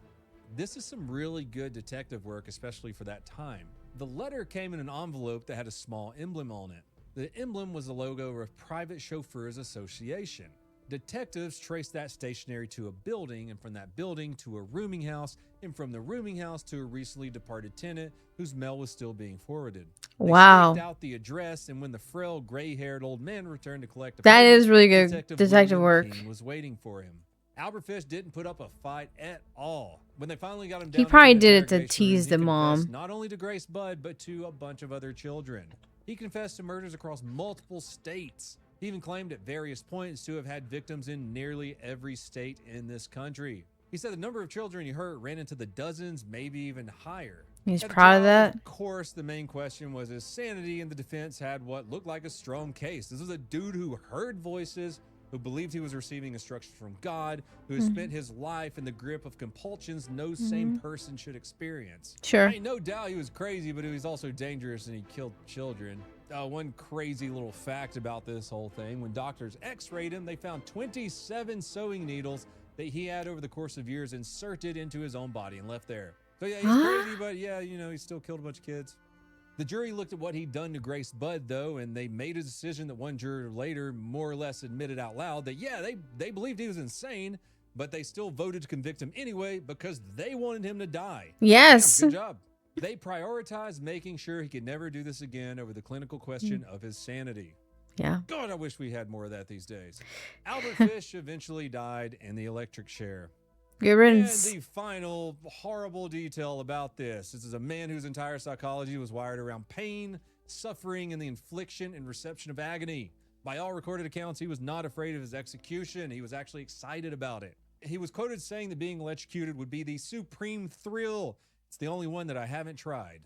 This is some really good detective work, especially for that time. The letter came in an envelope that had a small emblem on it. The emblem was the logo of Private Chauffeurs Association. Detectives traced that stationery to a building, and from that building to a rooming house, and from the rooming house to a recently departed tenant whose mail was still being forwarded. Wow. They staked out the address, and when the frail, gray-haired old man returned to collect the That payment, is really good detective William work. King was waiting for him. Albert Fish didn't put up a fight at all. When they finally got him down, He probably to the did it to interrogation room, tease he the confessed mom. not only to Grace Budd, but to a bunch of other children. He confessed to murders across multiple states. He even claimed at various points to have had victims in nearly every state in this country. He said the number of children he hurt ran into the dozens, maybe even higher. He's At the proud of trial, that. Of course, the main question was his sanity, and the defense had what looked like a strong case. This was a dude who heard voices, who believed he was receiving instructions from God, who has spent his life in the grip of compulsions no sane person should experience. Sure. I mean, no doubt he was crazy, but he was also dangerous and he killed children. One crazy little fact about this whole thing, when doctors x-rayed him, they found 27 sewing needles that he had over the course of years inserted into his own body and left there. So yeah, he's crazy, but yeah, you know, he still killed a bunch of kids. The jury looked at what he'd done to Grace Budd, though, and they made a decision that one juror later more or less admitted out loud that, yeah, they believed he was insane, but they still voted to convict him anyway because they wanted him to die. Yes. Damn, good job. They prioritized making sure he could never do this again over the clinical question of his sanity. Yeah. God, I wish we had more of that these days. Albert Fish eventually died in the electric chair. Good riddance. And the final horrible detail about this is a man whose entire psychology was wired around pain, suffering, and the infliction and reception of agony. By all recorded accounts, he was not afraid of his execution. He was actually excited about it. He was quoted saying that being electrocuted would be the supreme thrill. It's the only one that I haven't tried.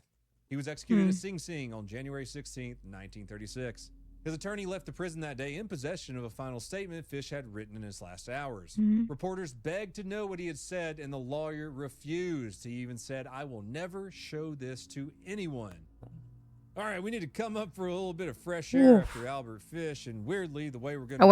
He was executed at Sing Sing on January 16th, 1936. His attorney left the prison that day in possession of a final statement Fish had written in his last hours. Reporters begged to know what he had said, and the lawyer refused. He even said, "I will never show this to anyone." All right, we need to come up for a little bit of fresh air after Albert Fish, and weirdly, the way we're going to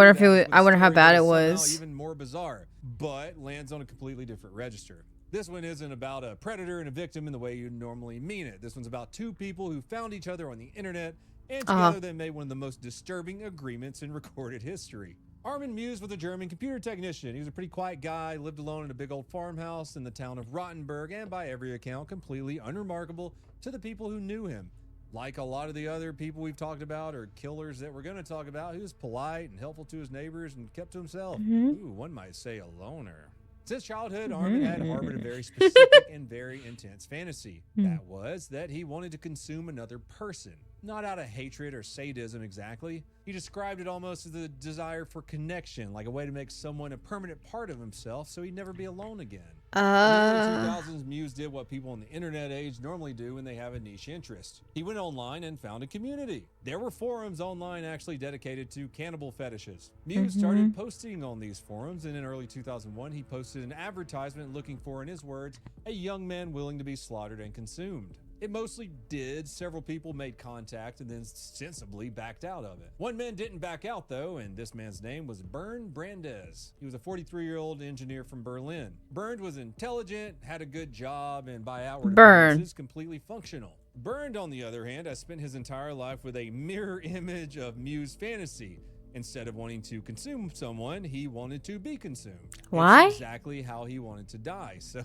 I wonder how bad it was. Even more bizarre, but lands on a completely different register. This one isn't about a predator and a victim in the way you normally mean it. This one's about two people who found each other on the internet, and together they made one of the most disturbing agreements in recorded history. Armin Muse was a German computer technician. He was a pretty quiet guy, lived alone in a big old farmhouse in the town of Rottenburg, and by every account, completely unremarkable to the people who knew him. Like a lot of the other people we've talked about or killers that we're going to talk about, he was polite and helpful to his neighbors and kept to himself. Ooh, one might say a loner. Since childhood, Armin had harbored a very specific and very intense fantasy. That was that he wanted to consume another person. Not out of hatred or sadism exactly. He described it almost as a desire for connection, like a way to make someone a permanent part of himself so he'd never be alone again. In the early 2000s, Muse did what people in the internet age normally do when they have a niche interest. He went online and found a community. There were forums online actually dedicated to cannibal fetishes. Muse started posting on these forums, and in early 2001, he posted an advertisement looking for, in his words, a young man willing to be slaughtered and consumed. It mostly did. Several people made contact and then sensibly backed out of it. One man didn't back out though, and this man's name was Bernd Brandes. He was a 43-year-old engineer from Berlin. Bernd was intelligent, had a good job, and by outward appearances, completely functional. Bernd, on the other hand, has spent his entire life with a mirror image of Muse fantasy. Instead of wanting to consume someone, he wanted to be consumed. Why? That's exactly how he wanted to die. So,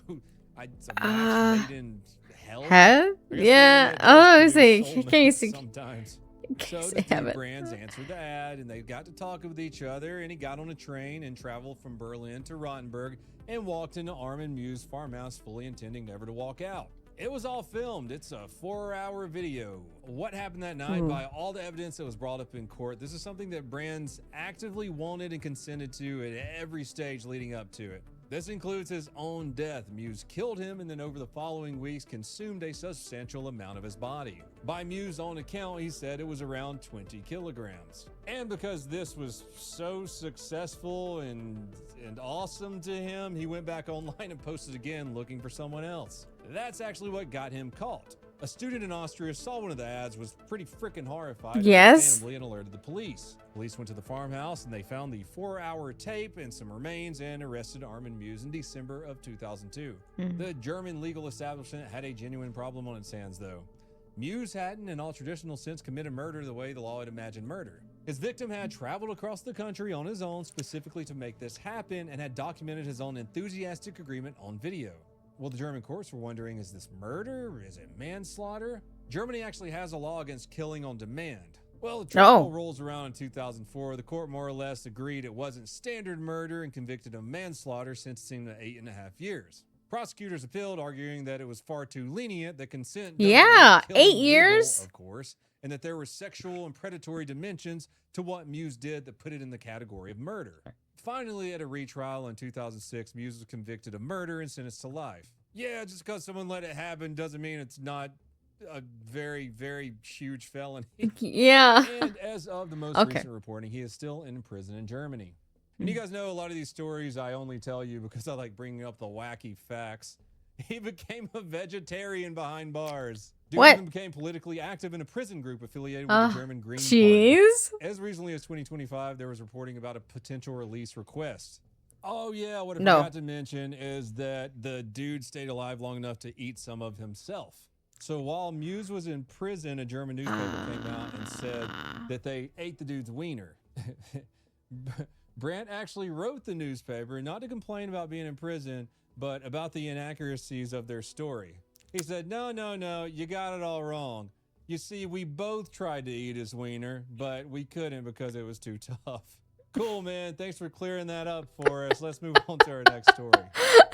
a match made in hell? Yeah. Oh, I see. Can you see? Sometimes. So the two brands answered the ad, and they got to talk with each other, and he got on a train and traveled from Berlin to Rottenburg and walked into Armin Muse's farmhouse fully intending never to walk out. It was all filmed. It's a 4-hour video. What happened that night, by all the evidence that was brought up in court, this is something that brands actively wanted and consented to at every stage leading up to it. This includes his own death. Muse killed him and then over the following weeks consumed a substantial amount of his body. By Muse's own account, he said it was around 20 kilograms. And because this was so successful and awesome to him, he went back online and posted again looking for someone else. That's actually what got him caught. A student in Austria saw one of the ads, was pretty freaking horrified, and alerted the police. Police went to the farmhouse and they found the 4-hour tape and some remains and arrested Armin Muse in December of 2002. The German legal establishment had a genuine problem on its hands though. Muse hadn't, in all traditional sense, committed murder the way the law had imagined murder. His victim had traveled across the country on his own specifically to make this happen and had documented his own enthusiastic agreement on video. Well, the German courts were wondering, is this murder? Is it manslaughter? Germany actually has a law against killing on demand. Well, the trial rolls around in 2004. The court more or less agreed it wasn't standard murder and convicted of manslaughter, sentencing to 8.5 years. Prosecutors appealed, arguing that it was far too lenient, that consent 8 years, legal, of course, and that there were sexual and predatory dimensions to what Muse did that put it in the category of murder. Finally, at a retrial in 2006, Muse was convicted of murder and sentenced to life. Yeah, just because someone let it happen doesn't mean it's not a very, very huge felony. And as of the most recent reporting, he is still in prison in Germany. And you guys know a lot of these stories I only tell you because I like bringing up the wacky facts. He became a vegetarian behind bars. Dude even became politically active in a prison group affiliated with the German Green Party. As recently as 2025, there was reporting about a potential release request. Oh yeah, what I forgot to mention is that the dude stayed alive long enough to eat some of himself. So while Muse was in prison, a German newspaper came out and said that they ate the dude's wiener. Brandt actually wrote the newspaper not to complain about being in prison, but about the inaccuracies of their story. He said, no, you got it all wrong. You see, we both tried to eat his wiener, but we couldn't because it was too tough. Cool, man. Thanks for clearing that up for us. Let's move on to our next story.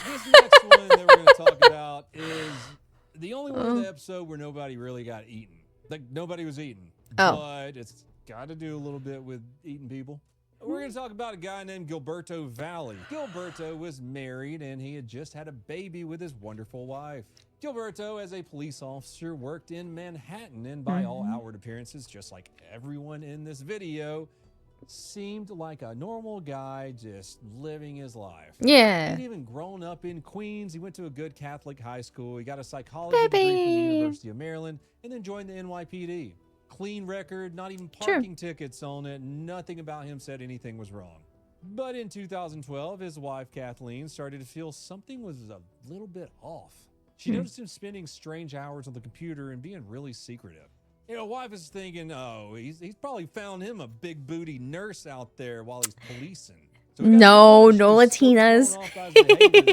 This next one that we're going to talk about is the only one in the episode where nobody really got eaten. Like, nobody was eaten. But it's got to do a little bit with eating people. We're going to talk about a guy named Gilberto Valli. Gilberto was married and he had just had a baby with his wonderful wife. Gilberto, as a police officer, worked in Manhattan and by all outward appearances, just like everyone in this video, seemed like a normal guy just living his life. He'd even grown up in Queens. He went to a good Catholic high school. He got a psychology degree from the University of Maryland and then joined the NYPD. Clean record, not even parking tickets on it. Nothing about him said anything was wrong. But in 2012, his wife, Kathleen, started to feel something was a little bit off. She noticed him spending strange hours on the computer and being really secretive. You know, wife is thinking, oh, he's probably found him a big booty nurse out there while he's policing. So no Latinas.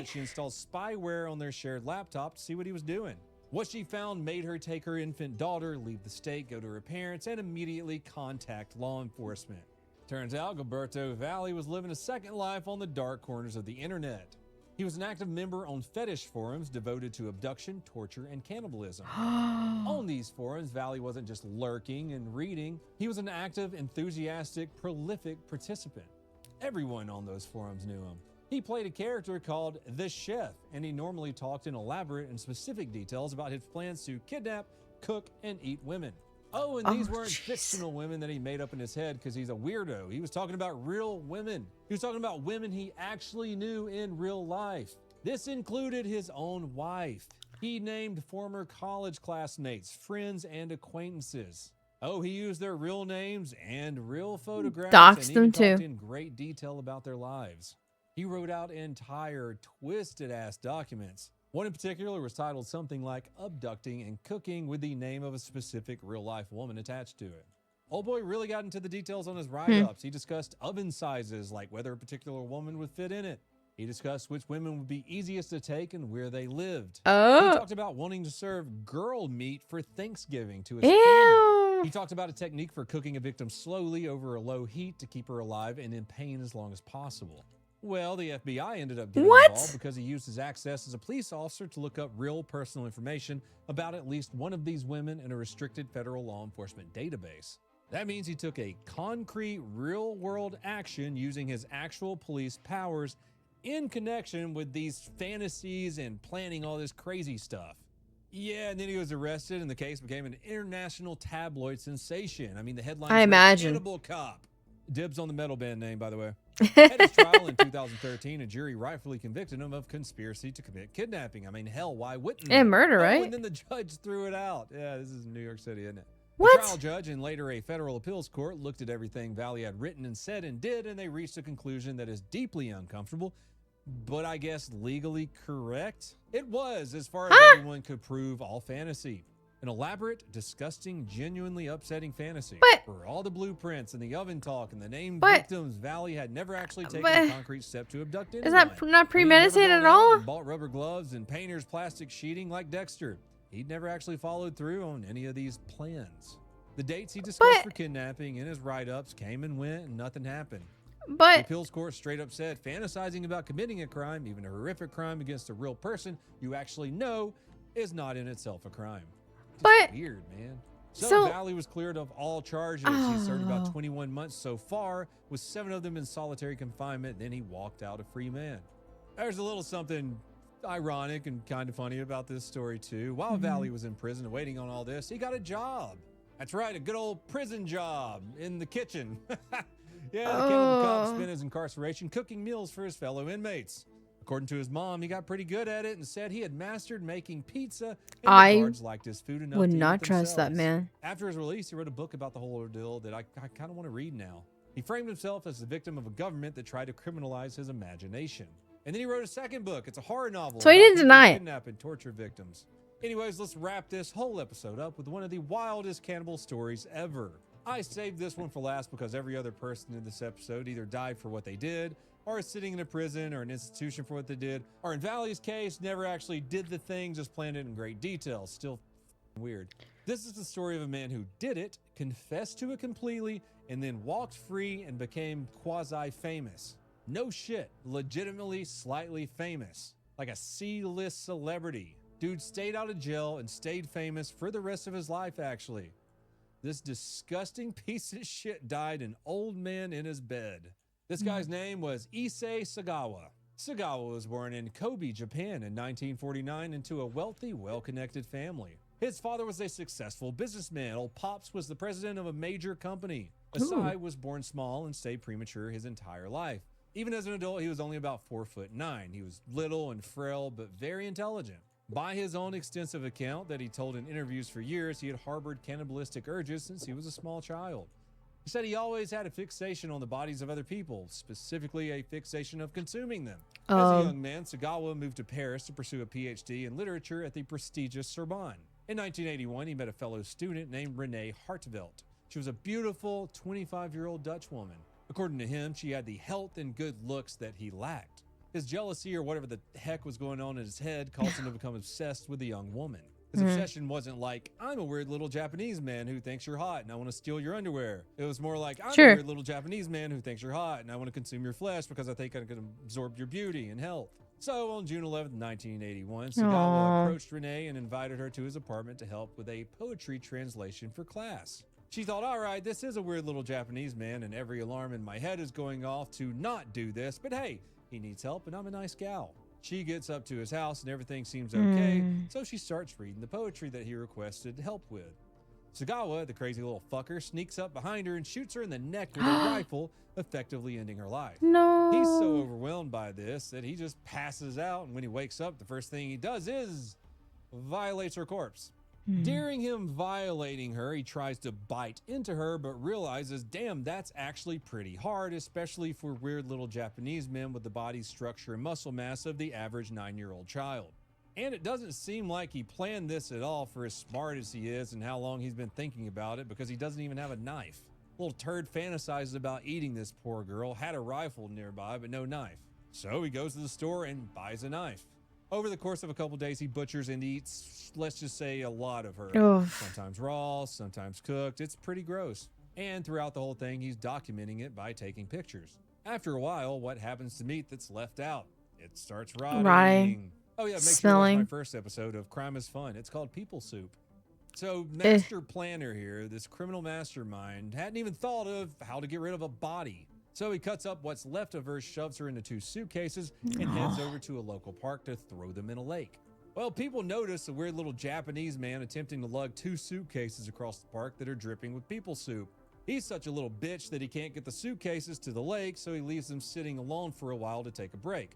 She installed spyware on their shared laptop to see what he was doing. What she found made her take her infant daughter, leave the state, go to her parents, and immediately contact law enforcement. Turns out Gilberto Valle was living a second life on the dark corners of the internet. He was an active member on fetish forums devoted to abduction, torture, and cannibalism. On these forums, Valle wasn't just lurking and reading, he was an active, enthusiastic, prolific participant. Everyone on those forums knew him. He played a character called The Chef, and he normally talked in elaborate and specific details about his plans to kidnap, cook, and eat women. Oh, and these weren't fictional women that he made up in his head because he's a weirdo. He was talking about real women. He was talking about women he actually knew in real life. This included his own wife. He named former college classmates, friends, and acquaintances. Oh, he used their real names and real photographs Doxed and them even too. talked in great detail about their lives. He wrote out entire twisted-ass documents. One in particular was titled something like Abducting and Cooking with the name of a specific real-life woman attached to it. Old boy really got into the details on his write-ups. He discussed oven sizes, like whether a particular woman would fit in it. He discussed which women would be easiest to take and where they lived. He talked about wanting to serve girl meat for Thanksgiving to his family. He talked about a technique for cooking a victim slowly over a low heat to keep her alive and in pain as long as possible. Well, the FBI ended up getting involved because he used his access as a police officer to look up real personal information about at least one of these women in a restricted federal law enforcement database. That means he took a concrete, real-world action using his actual police powers in connection with these fantasies and planning all this crazy stuff. Yeah, and then he was arrested and the case became an international tabloid sensation. I mean, the headlines I imagine. Cannibal Cop. Dibs on the metal band name, by the way. At his trial in 2013, a jury rightfully convicted him of conspiracy to commit kidnapping. I mean, hell, why wouldn't they? And murder, right? And then the judge threw it out. Yeah, this is New York City, isn't it? What? The trial judge and later a federal appeals court looked at everything Valle had written and said and did, and they reached a conclusion that is deeply uncomfortable, but I guess legally correct. It was, as far as everyone could prove, all fantasy. An elaborate, disgusting, genuinely upsetting fantasy. For all the blueprints and the oven talk and the named victims, Valle had never actually taken a concrete step to abduct anyone. Is that not premeditated at all? Bought rubber gloves and painter's plastic sheeting like Dexter. He'd never actually followed through on any of these plans. The dates he discussed for kidnapping in his write-ups came and went and nothing happened. The appeals court straight up said fantasizing about committing a crime, even a horrific crime against a real person you actually know, is not in itself a crime. Just weird, man. So Valle was cleared of all charges. He served about 21 months so far, with 7 of them in solitary confinement. Then he walked out a free man. There's a little something ironic and kind of funny about this story too. While Valle was in prison and waiting on all this, he got a job. That's right, a good old prison job in the kitchen. Yeah, the Cannibal Cop spent his incarceration cooking meals for his fellow inmates. According to his mom, he got pretty good at it and said he had mastered making pizza, and the guards liked his food enough would to not eat trust that themselves. man. After his release, he wrote a book about the whole ordeal that I kind of want to read now. He framed himself as the victim of a government that tried to criminalize his imagination. And then he wrote a second book. It's a horror novel. So he didn't deny it. Kidnap and torture victims. Anyways, let's wrap this whole episode up with one of the wildest cannibal stories ever. I saved this one for last because every other person in this episode either died for what they did, or is sitting in a prison or an institution for what they did, or in Valle's case, never actually did the thing, just planned it in great detail. Still weird. This is the story of a man who did it, confessed to it completely, and then walked free and became quasi-famous. No shit, legitimately slightly famous. Like a C-list celebrity. Dude stayed out of jail and stayed famous for the rest of his life, actually. This disgusting piece of shit died an old man in his bed. This guy's name was Issei Sagawa. Sagawa was born in Kobe, Japan in 1949 into a wealthy, well-connected family. His father was a successful businessman. Old Pops was the president of a major company. Issei was born small and stayed premature his entire life. Even as an adult, he was only about 4'9". He was little and frail, but very intelligent. By his own extensive account that he told in interviews for years, he had harbored cannibalistic urges since he was a small child. He said he always had a fixation on the bodies of other people, specifically a fixation of consuming them. As a young man, Sagawa moved to Paris to pursue a PhD in literature at the prestigious Sorbonne. In 1981, he met a fellow student named Renee Hartvelt. She was a beautiful 25-year-old Dutch woman. According to him, she had the health and good looks that he lacked. His jealousy or whatever the heck was going on in his head caused him to become obsessed with the young woman. His obsession wasn't like, I'm a weird little Japanese man who thinks you're hot and I want to steal your underwear. It was more like, I'm a weird little Japanese man who thinks you're hot and I want to consume your flesh because I think I can absorb your beauty and health. So on June 11th, 1981, Sagawa approached Renee and invited her to his apartment to help with a poetry translation for class. She thought, all right, this is a weird little Japanese man and every alarm in my head is going off to not do this, but hey, he needs help and I'm a nice gal. She gets up to his house and everything seems okay, so she starts reading the poetry that he requested help with. Sagawa, the crazy little fucker, sneaks up behind her and shoots her in the neck with a rifle, effectively ending her life. No. He's so overwhelmed by this that he just passes out, and when he wakes up, the first thing he does is violates her corpse. During him violating her, he tries to bite into her, but realizes, damn, that's actually pretty hard, especially for weird little Japanese men with the body structure and muscle mass of the average 9-year-old child. And it doesn't seem like he planned this at all, for as smart as he is and how long he's been thinking about it, because he doesn't even have a knife. Little turd fantasizes about eating this poor girl, had a rifle nearby, but no knife. So he goes to the store and buys a knife. Over the course of a couple days, he butchers and eats, let's just say, a lot of her. Sometimes raw, sometimes cooked. It's pretty gross. And throughout the whole thing, he's documenting it by taking pictures. After a while, what happens to meat that's left out? It starts rotting. Oh yeah, make sure you watch my first episode of Crime is Fun. It's called People Soup. So master planner here, this criminal mastermind, hadn't even thought of how to get rid of a body. So he cuts up what's left of her, shoves her into 2 suitcases, and heads over to a local park to throw them in a lake. Well, people notice a weird little Japanese man attempting to lug 2 suitcases across the park that are dripping with people soup. He's such a little bitch that he can't get the suitcases to the lake, so he leaves them sitting alone for a while to take a break.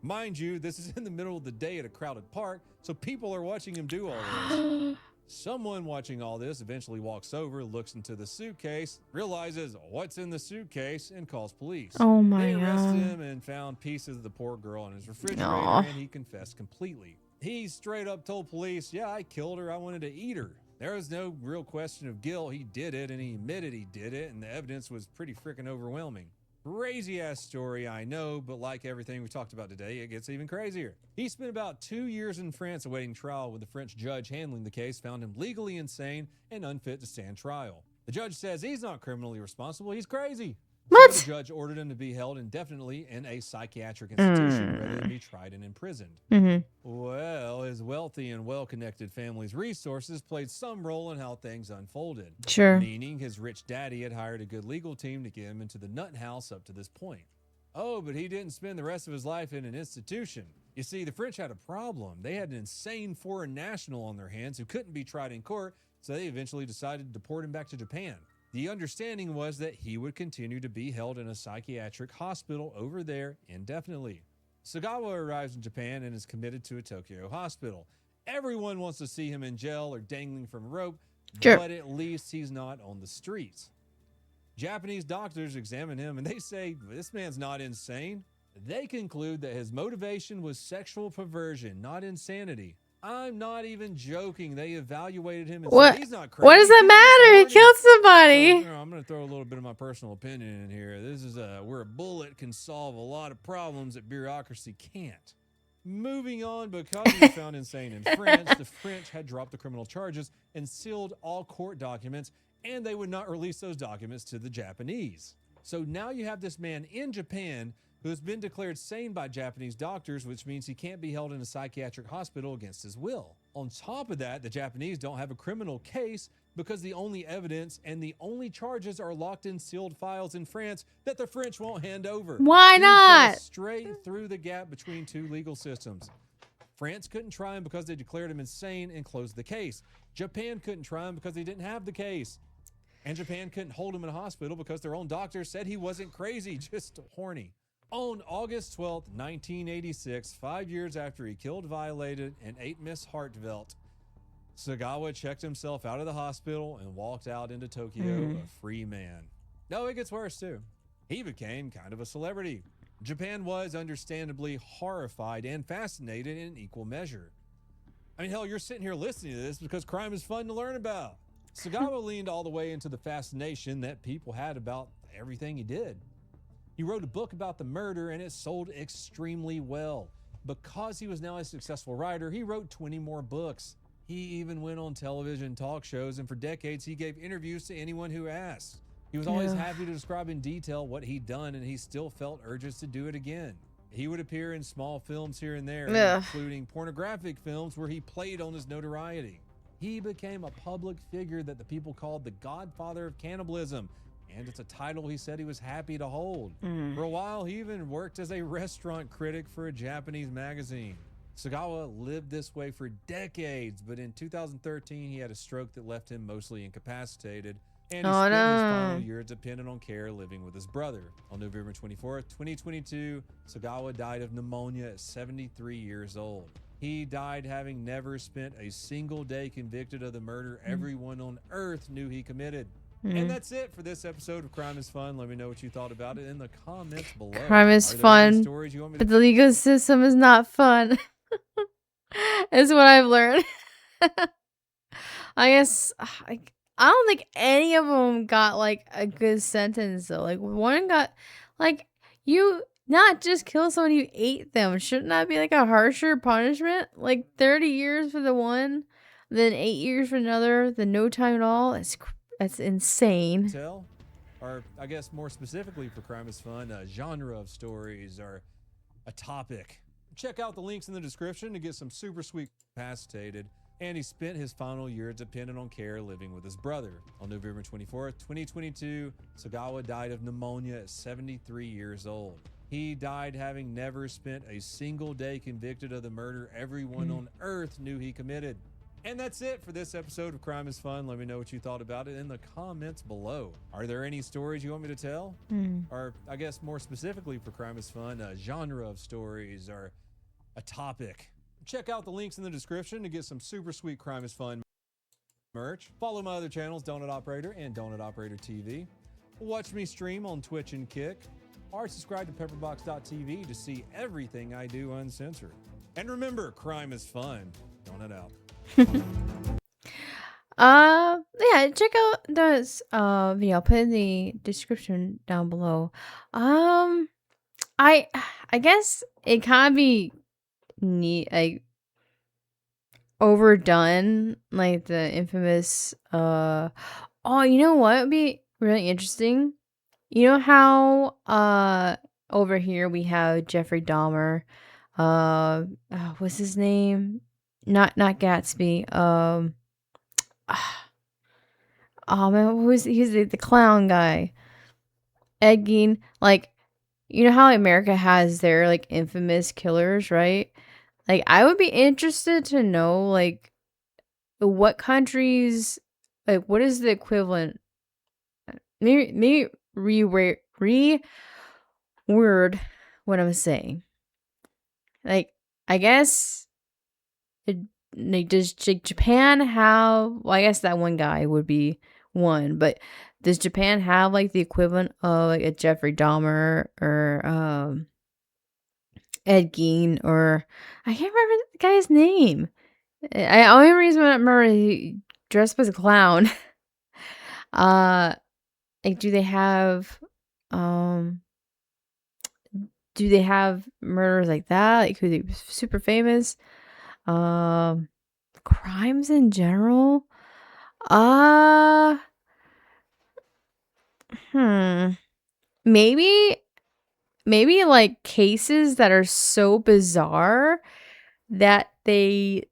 Mind you, this is in the middle of the day at a crowded park, so people are watching him do all this. Someone watching all this eventually walks over, looks into the suitcase, realizes what's in the suitcase, and calls police. Oh my They arrested God. him and found pieces of the poor girl in his refrigerator, and he confessed completely. He straight up told police, yeah, I killed her, I wanted to eat her. There was no real question of guilt. He did it, and he admitted he did it, and the evidence was pretty freaking overwhelming. Crazy ass story, I know, but like everything we talked about today, it gets even crazier. He spent about 2 years in France awaiting trial, with the French judge handling the case found him legally insane and unfit to stand trial. The judge says he's not criminally responsible, he's crazy. What? So the judge ordered him to be held indefinitely in a psychiatric institution rather than be tried and imprisoned. Well, his wealthy and well-connected family's resources played some role in how things unfolded. Sure. Meaning his rich daddy had hired a good legal team to get him into the nut house up to this point. Oh, but he didn't spend the rest of his life in an institution. You see, the French had a problem. They had an insane foreign national on their hands who couldn't be tried in court, so they eventually decided to deport him back to Japan. The understanding was that he would continue to be held in a psychiatric hospital over there indefinitely. Sagawa arrives in Japan and is committed to a Tokyo hospital. Everyone wants to see him in jail or dangling from a rope, but at least he's not on the streets. Japanese doctors examine him and they say, this man's not insane. They conclude that his motivation was sexual perversion, not insanity. I'm not even joking. They evaluated him and said he's not crazy. What does that matter? He killed somebody. So, I'm going to throw a little bit of my personal opinion in here. This is where a bullet can solve a lot of problems that bureaucracy can't. Moving on, because he was found insane in France, the French had dropped the criminal charges and sealed all court documents, and they would not release those documents to the Japanese. So now you have this man in Japan who has been declared sane by Japanese doctors, which means he can't be held in a psychiatric hospital against his will. On top of that, the Japanese don't have a criminal case because the only evidence and the only charges are locked in sealed files in France that the French won't hand over. Why not? Straight through the gap between 2 legal systems. France couldn't try him because they declared him insane and closed the case. Japan couldn't try him because they didn't have the case. And Japan couldn't hold him in a hospital because their own doctors said he wasn't crazy, just horny. On August 12, 1986, 5 years after he killed, violated, and ate Miss Hartvelt, Sagawa checked himself out of the hospital and walked out into Tokyo a free man. No, it gets worse too. He became kind of a celebrity. Japan was understandably horrified and fascinated in equal measure. I mean, hell, you're sitting here listening to this because crime is fun to learn about. Sagawa leaned all the way into the fascination that people had about everything he did. He wrote a book about the murder and it sold extremely well. Because he was now a successful writer, he wrote 20 more books. He even went on television talk shows, and for decades, he gave interviews to anyone who asked. He was always happy to describe in detail what he'd done, and he still felt urges to do it again. He would appear in small films here and there, including pornographic films where he played on his notoriety. He became a public figure that the people called the godfather of cannibalism, and it's a title he said he was happy to hold. For a while, he even worked as a restaurant critic for a Japanese magazine. Sagawa lived this way for decades, but in 2013, he had a stroke that left him mostly incapacitated, and he spent his final years dependent on care living with his brother. On November 24th, 2022, Sagawa died of pneumonia at 73 years old. He died having never spent a single day convicted of the murder everyone on earth knew he committed. And that's it for this episode of Crime is Fun. Let me know what you thought about it in the comments below. Crime is fun, but the legal system is not fun. Is what I've learned. I guess I don't think any of them got like a good sentence though. Like one got like, you not just kill someone, you ate them. Shouldn't that be like a harsher punishment? Like 30 years for the one, then 8 years for another, then no time at all. That's insane. Or I guess more specifically for Crime is Fun, a genre of stories or a topic. Check out the links in the description to get some super sweet incapacitated. And he spent his final year dependent on care living with his brother. On November 24th, 2022, Sagawa died of pneumonia at 73 years old. He died having never spent a single day convicted of the murder everyone on earth knew he committed. And that's it for this episode of Crime is Fun. Let me know what you thought about it in the comments below. Are there any stories you want me to tell? Or I guess more specifically for Crime is Fun, a genre of stories or a topic. Check out the links in the description to get some super sweet Crime is Fun merch. Follow my other channels, Donut Operator and Donut Operator TV. Watch me stream on Twitch and Kick. Or subscribe to pepperbox.tv to see everything I do uncensored. And remember, crime is fun. Donut out. Yeah, check out this video. I'll put in the description down below. I guess it kind of be neat, like overdone, like the infamous oh, you know what would be really interesting? You know how over here we have Jeffrey Dahmer, what's his name? Not Gatsby. Oh man, he's the clown guy? Ed Gein. Like, you know how America has their like infamous killers, right? Like, I would be interested to know like what countries, like what is the equivalent? Maybe reword what I'm saying. Like, I guess does Japan have, well, I guess that one guy would be one, but does Japan have like the equivalent of like a Jeffrey Dahmer or Ed Gein, or I can't remember the guy's name. I only reason I remember he dressed as a clown. Like do they have murders like that? Like who they super famous? Crimes in general? Maybe like cases that are so bizarre that I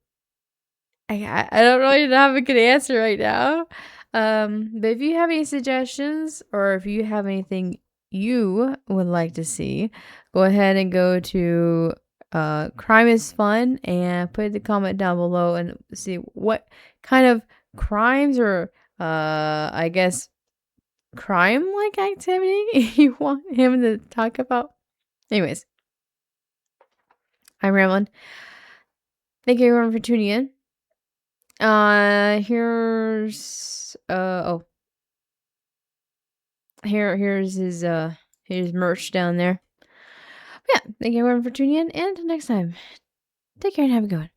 don't really have a good answer right now. But if you have any suggestions or if you have anything you would like to see, go ahead and go to Crime is Fun and put the comment down below and see what kind of crimes or I guess crime like activity you want him to talk about. Anyways, I'm rambling. Thank you everyone for tuning in. Here's his merch down there. But yeah, thank you everyone for tuning in, and until next time, take care and have a good one.